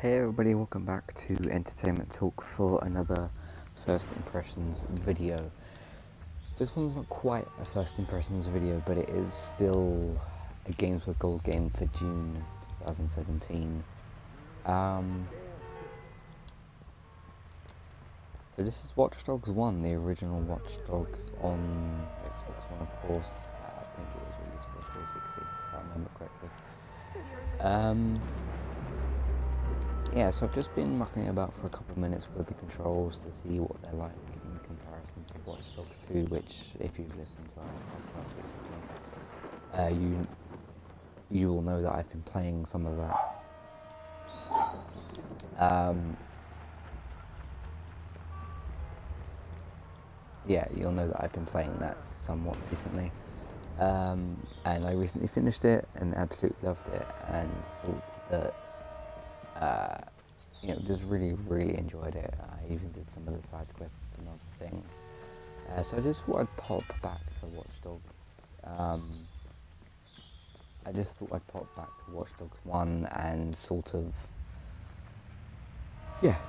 Hey everybody, welcome back to Entertainment Talk for another First Impressions video. This one's not quite a First Impressions video, but it is still a Games with Gold game for June 2017. So this is Watch Dogs 1, the original Watch Dogs on Xbox One, of course. I think it was released for 360, if I remember correctly. Yeah, so I've just been mucking about for a couple of minutes with the controls to see what they're like in comparison to Watch Dogs 2, which, if you've listened to our podcast recently, you will know that I've been playing some of that. Yeah, you'll know that I've been playing that somewhat recently. And I recently finished it and absolutely loved it and thought that just really enjoyed it. I even did some of the side quests and other things. So I just thought I'd pop back to Watch Dogs. I just thought I'd pop back to Watch Dogs 1 and sort of,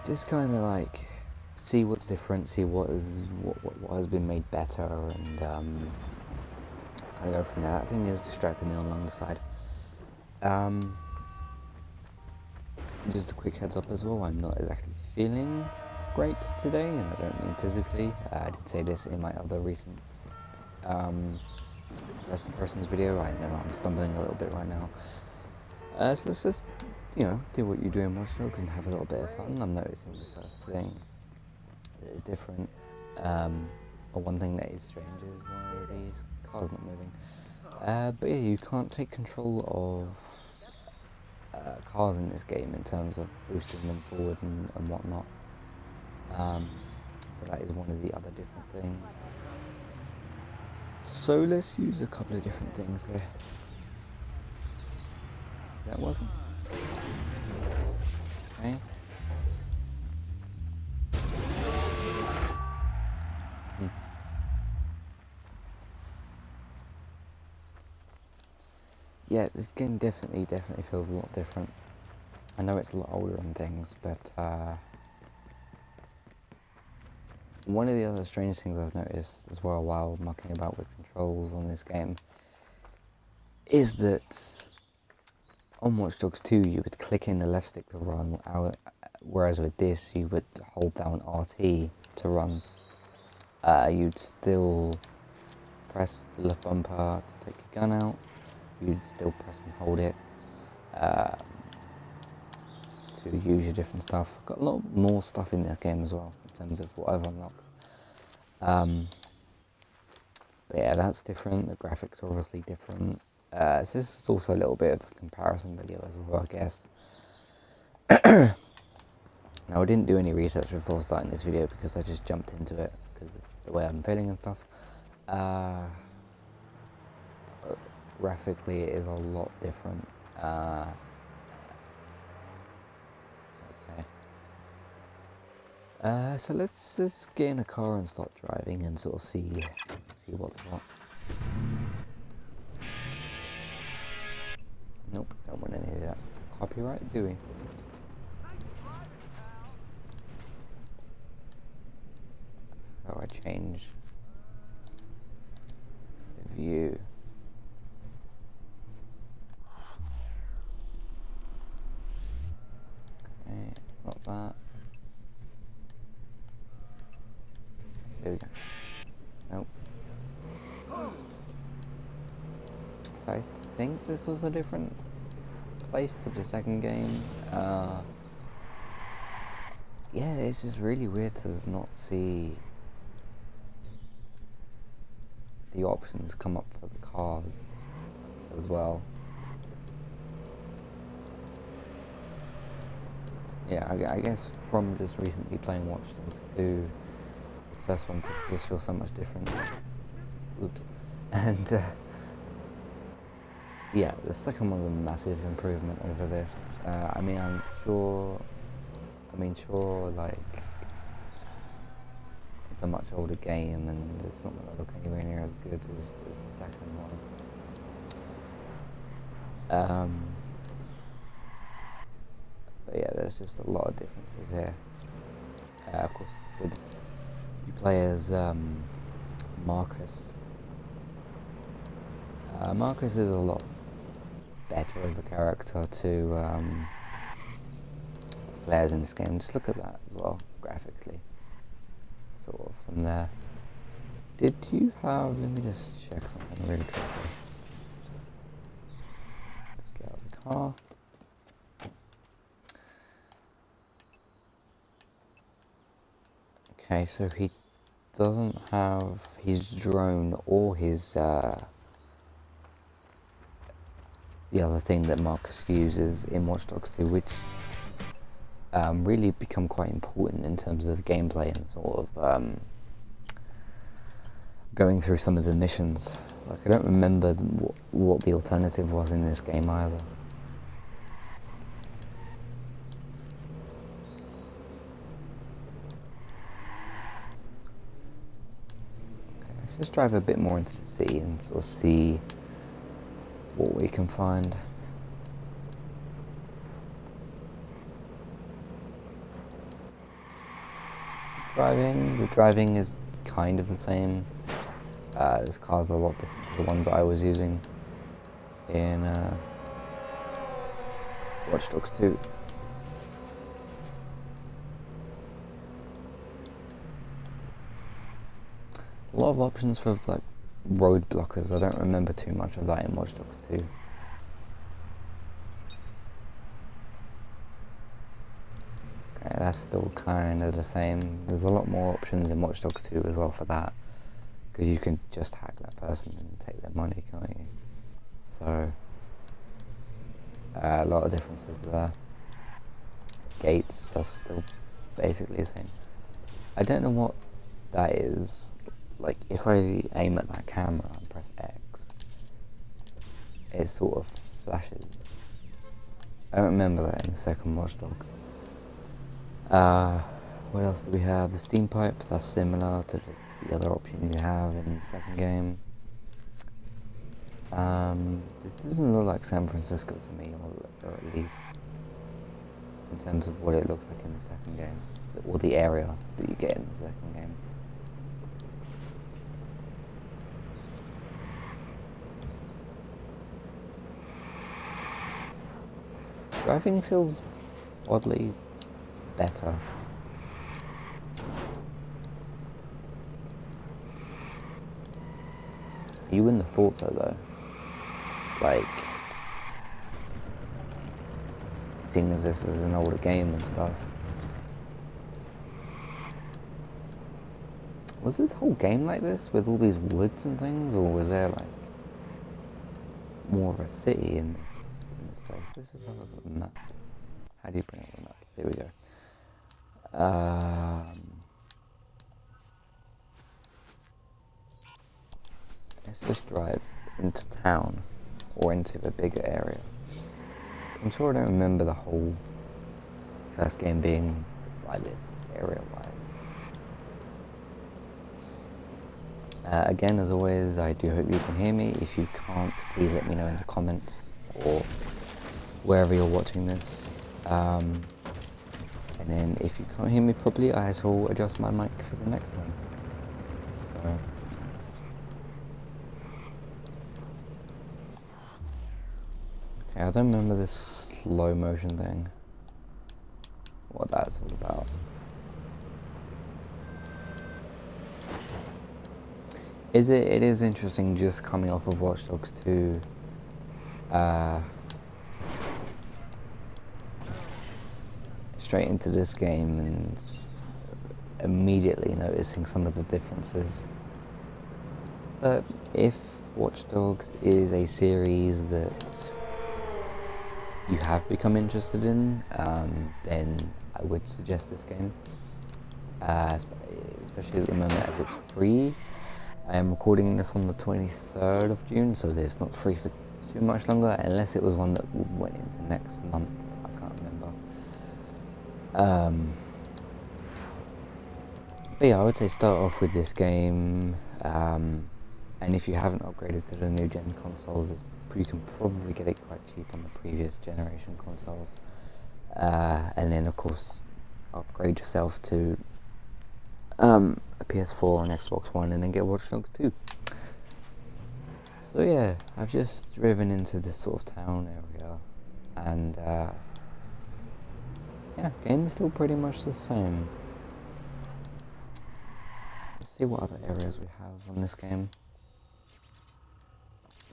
just kind of like see what's different, see what has been made better, and kind of go from there. That thing is distracting me along the side. Just a quick heads up as well, I'm not exactly feeling great today, and I don't mean physically. I did say this in my other recent First Impressions video. I know I'm stumbling a little bit right now. So let's just, do what you do in Watch Dogs and have a little bit of fun. I'm noticing the first thing that is different, or one thing that is strange is one of these cars not moving. But yeah, you can't take control of cars in this game in terms of boosting them forward and whatnot. So that is one of the other different things. So let's use a couple of different things here. Is that working? Okay. Yeah, this game definitely feels a lot different. I know it's a lot older and things, but one of the other strange things I've noticed as well while mucking about with controls on this game is that on Watch Dogs 2 you would click in the left stick to run, whereas with this you would hold down RT to run. You'd still press the left bumper to take your gun out. You'd still press and hold it to use your different stuff. Got a lot more stuff in this game as well in terms of what I've unlocked. But yeah, that's different. The graphics are obviously different. So this is also a little bit of a comparison video as well, I guess. Now I didn't do any research before starting this video because I just jumped into it because of the way I'm feeling and stuff. Graphically it is a lot different. So let's just get in a car and start driving and sort of see what's what. Nope, don't want any of that copyright, do we? How do I change the view? Okay, it's not that. There we go. Nope. So I think this was a different place to the second game. Yeah, it's just really weird to not see the options come up for the cars as well. Yeah, I guess from just recently playing Watch Dogs 2, this first one just feels so much different. Oops. And yeah, the second one's a massive improvement over this. I mean, sure, like, it's a much older game and it's not going to look anywhere near as good as the second one. But yeah, there's just a lot of differences here. Of course, with you play as Marcus. Marcus is a lot better of a character to players in this game. Just look at that as well, graphically. Sort of from there. Did you have... Let me just check something really quickly. Just get out of the car. Okay, so he doesn't have his drone or his the other thing that Marcus uses in Watch Dogs 2, which really become quite important in terms of gameplay and sort of going through some of the missions. Like, I don't remember what the alternative was in this game either. Okay, let's just drive a bit more into the city and sort of see what we can find. The driving is kind of the same. This car's a lot different to the ones I was using in Watch Dogs 2. A lot of options for like road blockers. I don't remember too much of that in Watch Dogs 2. Okay, that's still kind of the same. There's a lot more options in Watch Dogs 2 as well for that, because you can just hack that person and take their money, can't you? So a lot of differences there. Gates are still basically the same. I don't know what that is. Like, if I aim at that camera and press X, it sort of flashes. I don't remember that in the second Watch Dogs. What else do we have? The steam pipe, that's similar to the other option you have in the second game. This doesn't look like San Francisco to me, or at least in terms of what it looks like in the second game, or the area that you get in the second game. Driving feels oddly better. You wouldn't have thought so though. Like, seeing as this is an older game and stuff. Was this whole game like this, with all these woods and things, or was there like more of a city in this place? This is a little map. How do you bring up the map? There we go. Let's just drive into town, or into a bigger area. I'm sure I don't remember the whole first game being like this, area-wise. Again, as always, I do hope you can hear me. If you can't, please let me know in the comments, or wherever you're watching this. And then if you can't hear me properly, I shall adjust my mic for the next time. So, okay, I don't remember this slow motion thing, what that's all about. It is interesting just coming off of Watch Dogs 2, straight into this game and immediately noticing some of the differences. But if Watch Dogs is a series that you have become interested in, then I would suggest this game, especially at the moment as it's free. I am recording this on the 23rd of June, so it's not free for too much longer, unless it was one that went into next month. I can't remember. But yeah, I would say start off with this game, and if you haven't upgraded to the new gen consoles, you can probably get it quite cheap on the previous generation consoles. and then of course upgrade yourself to a PS4 and Xbox One, and then get Watch Dogs 2. So yeah, I've just driven into this sort of town area, and yeah, game's still pretty much the same. Let's see what other areas we have on this game.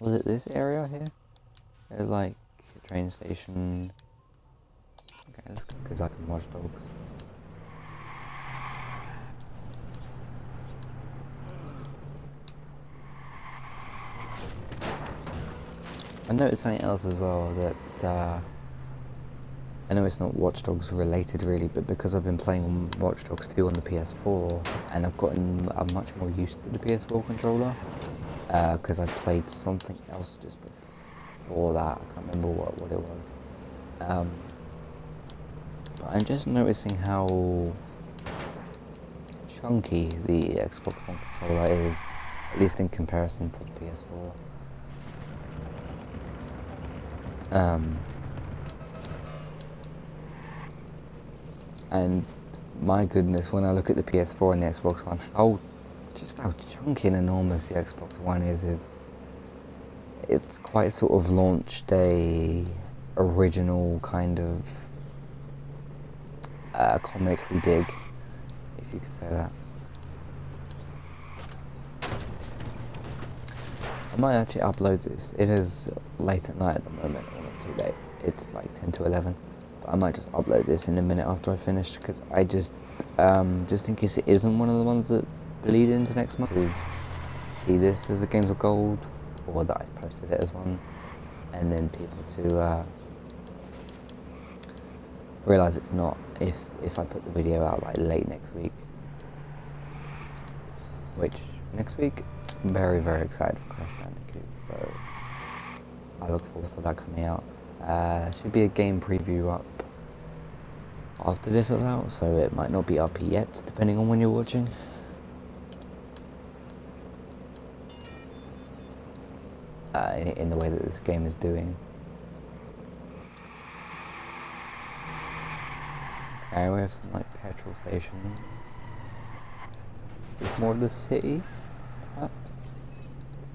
Was it this area here? There's like a train station. Okay, let's go because I can Watch Dogs. I noticed something else as well, that I know it's not Watch Dogs related really, but because I've been playing Watch Dogs 2 on the PS4, and I'm much more used to the PS4 controller, because I played something else just before that. I can't remember what it was. But I'm just noticing how chunky the Xbox One controller is, at least in comparison to the PS4. And my goodness, when I look at the PS4 and the Xbox One, how chunky and enormous the Xbox One is. It's quite sort of launched a original kind of comically big, if you could say that. I might actually upload this. It is late at night at the moment, or not too late. It's like 10 to 11. But I might just upload this in a minute after I finish, because I just in case it isn't one of the ones that bleed into next month, to see this as a Games of Gold, or that I've posted it as one, and then people to realise it's not if I put the video out like late next week. Which, next week, I'm very, very excited for Crash Bandicoot, so I look forward to that coming out. Should be a game preview up after this is out, so it might not be up yet, depending on when you're watching. In the way that this game is doing. Okay, we have some like petrol stations. Is this more of the city, perhaps?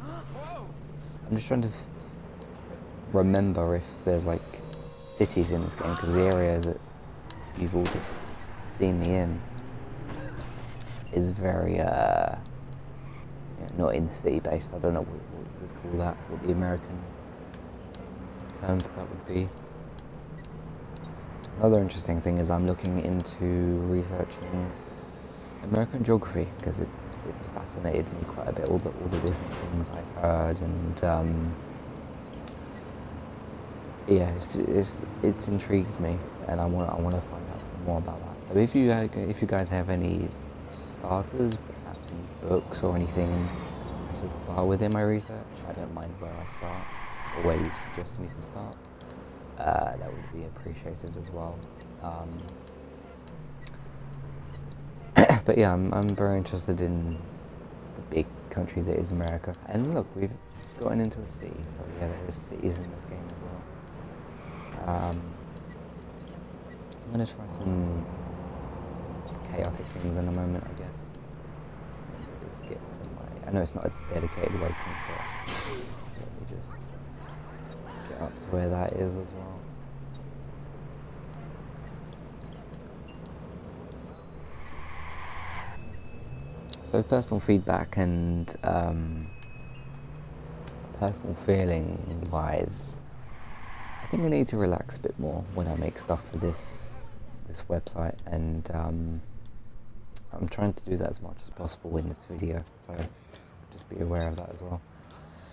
I'm just trying to remember if there's like cities in this game, because the area that you've all just seen me in is very not in the city based. I don't know what you would call that, what the American term for that would be. Another interesting thing is I'm looking into researching American geography, because it's fascinated me quite a bit, all the different things I've heard, and yeah, it's intrigued me, and I want to find out some more about that. So if you guys have any starters, perhaps any books or anything I should start with in my research, I don't mind where I start or where you suggest me to start. That would be appreciated as well. But yeah, I'm very interested in the big country that is America. And look, we've gotten into a city, so yeah, there is cities in this game as well. I'm gonna try some chaotic things in a moment, I guess. Let me just get to I know it's not a dedicated waypoint, but let me just get up to where that is as well. So personal feedback and personal feeling wise, I think I need to relax a bit more when I make stuff for this website, and I'm trying to do that as much as possible in this video, so just be aware of that as well.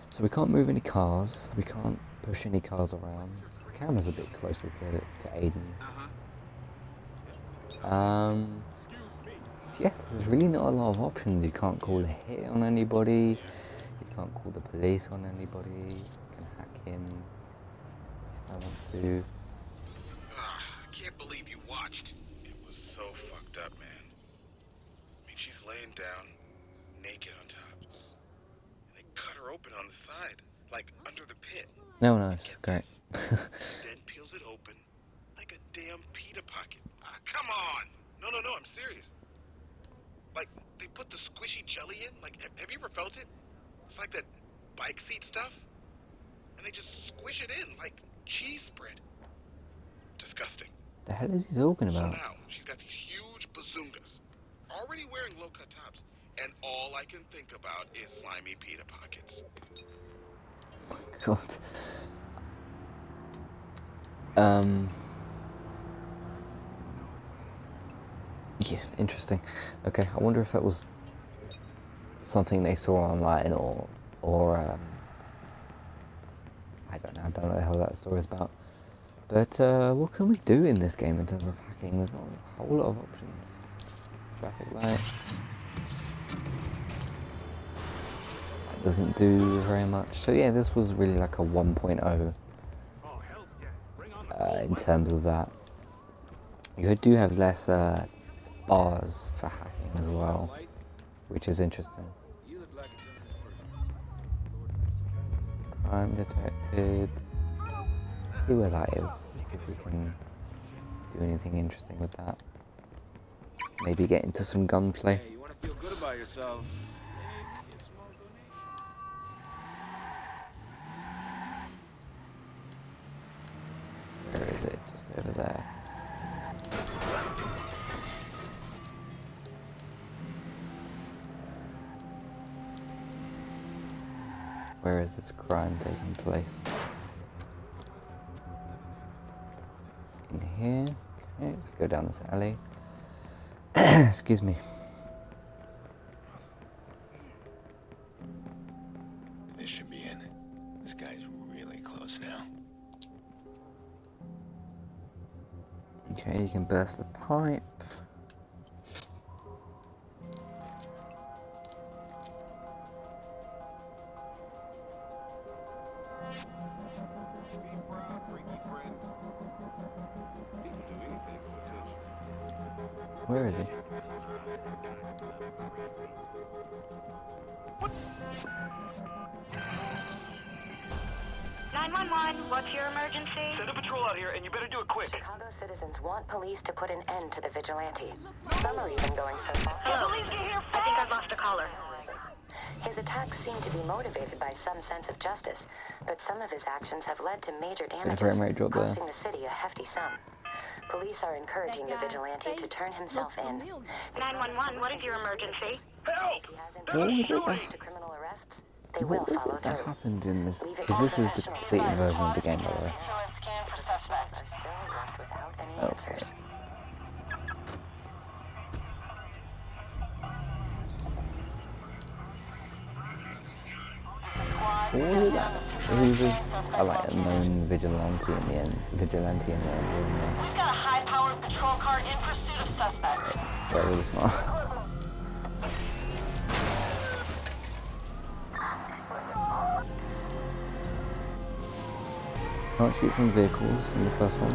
So we can't move any cars, we can't push any cars around. The camera's a bit closer to Aiden. Yeah, there's really not a lot of options. You can't call a hit on anybody, you can't call the police on anybody, you can hack him if I want to. I can't believe you watched. It was so fucked up, man. I mean, she's laying down, naked on top. And they cut her open on the side, like under the pit. No, it's great. Then peels it open, like a damn It's like that bike seat stuff, and they just squish it in like cheese spread. Disgusting. The hell is he talking So about? now, she's got these huge bazungas, already wearing low-cut tops, and all I can think about is slimy pita pockets. God. Yeah, interesting. Okay, I wonder if that was something they saw online or I don't know what the hell that story is about. But what can we do in this game in terms of hacking? There's not a whole lot of options. Traffic light. That doesn't do very much. So yeah, this was really like a 1.0 in terms of that. You do have less bars for hacking as well, which is interesting. Crime detected. Let's see where that is. See if we can do anything interesting with that. Maybe get into some gunplay. Hey, you want to feel good about yourself? Where is it? Just over there. Where is this crime taking place? In here. Okay, let's go down this alley. Excuse me. This should be in. This guy's really close now. Okay, you can burst the pipe. Where is he? What's your emergency? Send a patrol out here, and you better do it quick. Chicago citizens want police to put an end to the vigilante. Some are even going so far. Hello. I think I've lost a caller. His attacks seem to be motivated by some sense of justice, but some of his actions have led to major damages, frame rate drop there. costing the city a hefty sum. Police are encouraging the vigilante to turn himself in. 911, what is your emergency? Help! If he hasn't What was it contributed to criminal arrests, they will What was follow it that through. happened in this? Because this is the completed version of the game, by the way. Professionals are still left without any Okay. answers. What was that? He was just like a known vigilante in the end. Wasn't he? We've got a high-powered patrol car in pursuit of suspect. Very smart. Can't shoot from vehicles in the first one.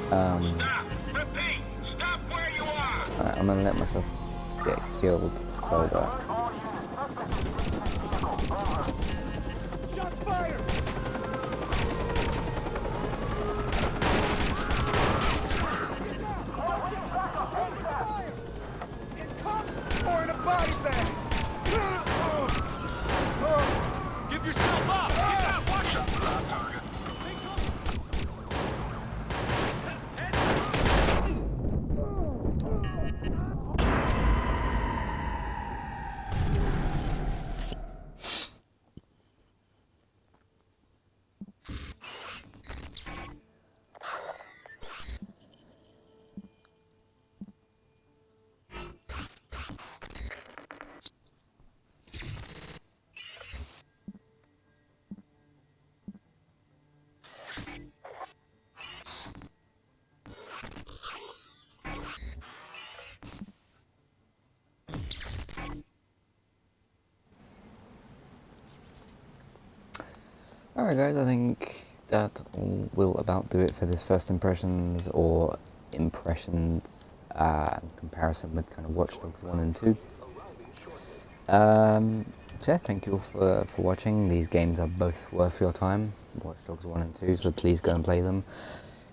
Stop! Repeat! Stop where you are! Alright, I'm gonna let myself get killed so that. Shots fired! In cuffs or in a body bag? Give yourself up! Get out! Watch it! Alright guys, I think that will about do it for this first impressions or impressions comparison with kind of Watch Dogs 1 and 2. So yeah, thank you all for watching. These games are both worth your time, Watch Dogs 1 and 2, so please go and play them.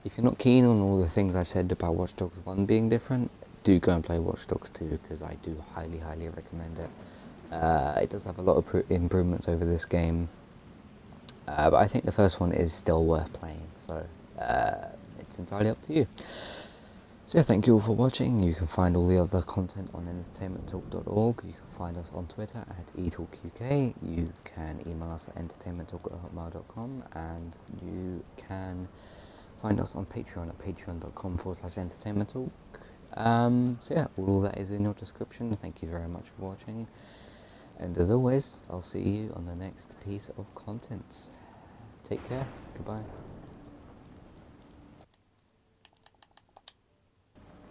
If you're not keen on all the things I've said about Watch Dogs 1 being different, do go and play Watch Dogs 2 because I do highly recommend it. It does have a lot of improvements over this game, but I think the first one is still worth playing, so it's entirely up to you. So yeah, thank you all for watching. You can find all the other content on entertainmenttalk.org. You can find us on Twitter at eTalkUK. You can email us at entertainmenttalk@hotmail.com, and you can find us on Patreon at patreon.com/entertainmenttalk. So yeah, all of that is in your description. Thank you very much for watching. And as always, I'll see you on the next piece of content. Take care. Goodbye.